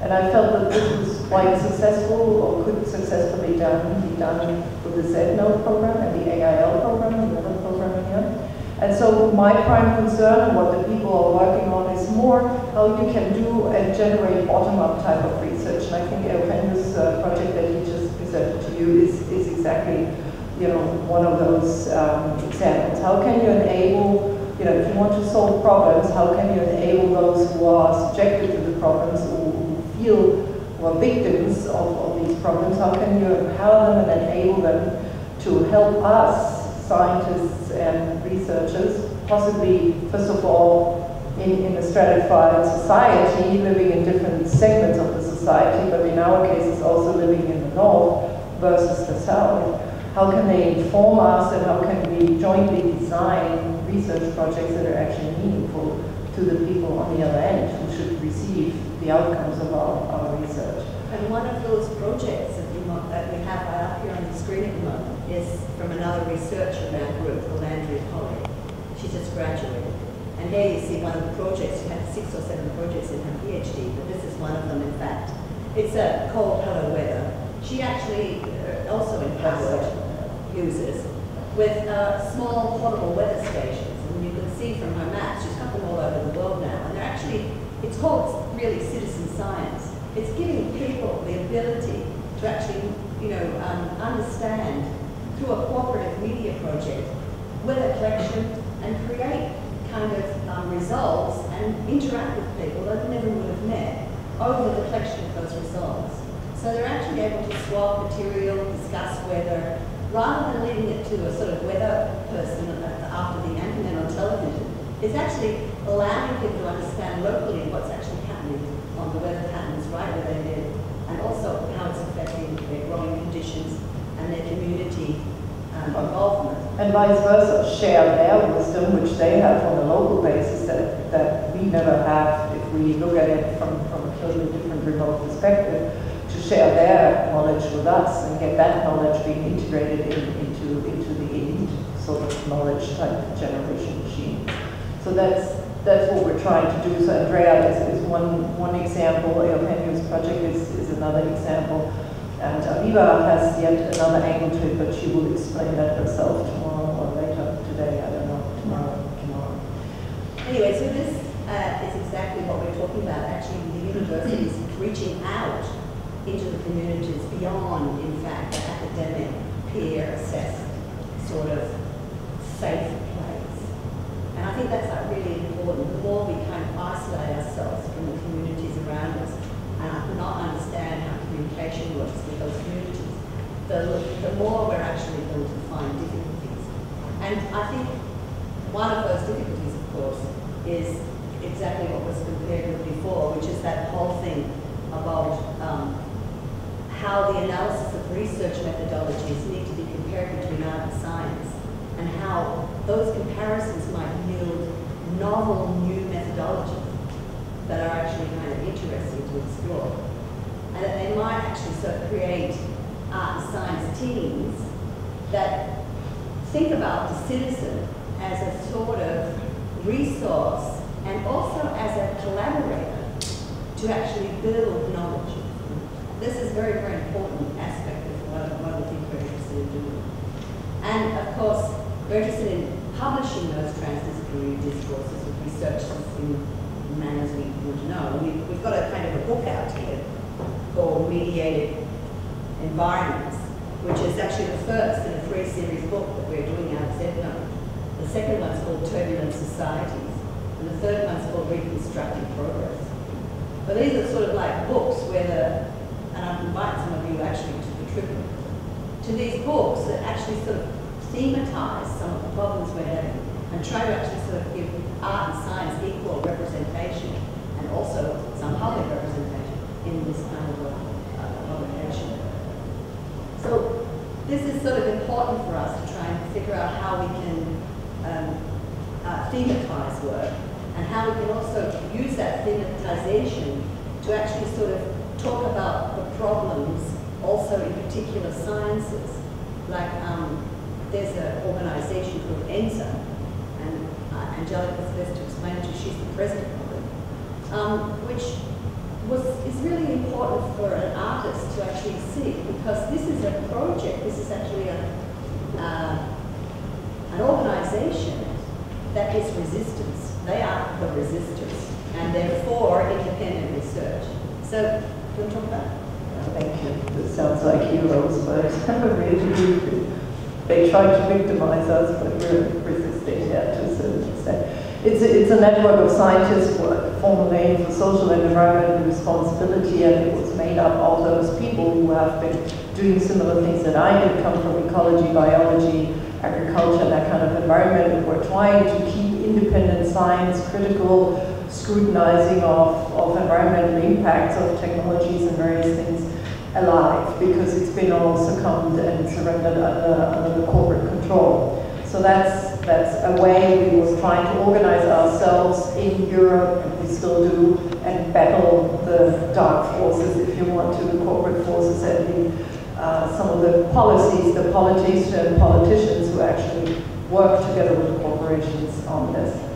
And I felt that this was quite successful, or could successfully be done with the Z-Node program and the AIL program, the other program here. And so my prime concern and what the people are working on is more how you can do and generate bottom-up type of research. And I think Eugenio's project that he just presented to you is exactly, one of those examples. How can you enable, if you want to solve problems, how can you enable those who are subjected to the problems, who feel or are victims of these problems, how can you empower them and enable them to help us, scientists and researchers, possibly, first of all, in a stratified society, living in different segments of the society, but in our case, it's also living in the north versus the south. How can they inform us, and how can we jointly design research projects that are actually meaningful to the people on the other end who should receive the outcomes of our research? And one of those projects that we have right up here on the screen at the moment is from another researcher in our group called Andrea Polly. She just graduated. And here you see one of the projects. She had 6 or 7 projects in her PhD, but this is one of them, in fact. It's called Hello Weather. She actually also empowered users with small portable weather stations. And you can see from her maps, she's got them all over the world now. And they're actually, it's called really citizen science. It's giving people the ability to actually, understand through a cooperative media project weather collection and create kind of results and interact with people that they never would have met over the collection of those results. So they're actually able to swap material, discuss weather, rather than leaving it to a sort of weather person after the internet on television. It's actually allowing people to understand locally what's actually happening on the weather patterns right where they live, and also how it's affecting their growing conditions and their community involvement. And vice versa, share their wisdom, which they have on a local basis that we never have if we look at it from a totally different remote perspective, to share their knowledge with us and get that knowledge being integrated into the elite sort of knowledge type generation machine. So that's what we're trying to do. So Andrea is one example. Eugenio's project is another example. And Aviva has yet another angle to it, but she will explain that herself tomorrow or later today. I don't know, tomorrow. Anyway, so this is exactly what we're talking about. Actually, the university is reaching out into the communities beyond, in fact, the academic, peer-assessed sort of safe place. And I think that's really important. The more we kind of isolate ourselves from the communities around us and not understand how communication works with those communities, the more we're actually going to find difficulties. And I think one of those difficulties, of course, is exactly what was compared with before, which is that whole thing about how the analysis of research methodologies need to be compared between art and science, and how those comparisons might yield novel new methodologies that are actually kind of interesting to explore. And that they might actually sort of create art and science teams that think about the citizen as a sort of resource and also as a collaborator to actually build knowledge. This is a very, very important aspect of what I think we're interested in doing. And of course, we're interested in publishing those transdisciplinary discourses with researchers in manners we want to know. We've got a kind of a book out here called Mediated Environments, which is actually the first in a 3-series book that we're doing out of Z-Node. The second one's called Turbulent Societies, and the third one's called Reconstructing Progress. But these are sort of like books where and I'd invite some of you actually to contribute to these books that actually sort of thematize some of the problems we're having and try to actually sort of give art and science equal representation and also some public representation in this kind of publication. So this is sort of important for us to try and figure out how we can thematize work and how we can also use that thematization to actually sort of talk about the problems also in particular sciences. Like there's an organization called ENSA, and Angelica's best to explain it to you, she's the president of it, which is really important for an artist to actually see, because this is a project, this is actually an organization that is resistance. They are the resistors, and they're for independent research. So, do you want to talk about it? Thank you. This sounds like heroes, but really, they try to victimize us, but we're resisting that to a certain extent. It's a network of scientists, former name for social and environmental responsibility, and it was made up of those people who have been doing similar things that I did, come from ecology, biology, agriculture, that kind of environment, and we're trying to keep independent science, critical scrutinizing of environmental impacts of technologies and various things alive, because it's been all succumbed and surrendered under the corporate control. So that's a way we were trying to organize ourselves in Europe, and we still do, and battle the dark forces, if you want to, the corporate forces, and some of the policies, the politicians who actually work together with the corporations on this.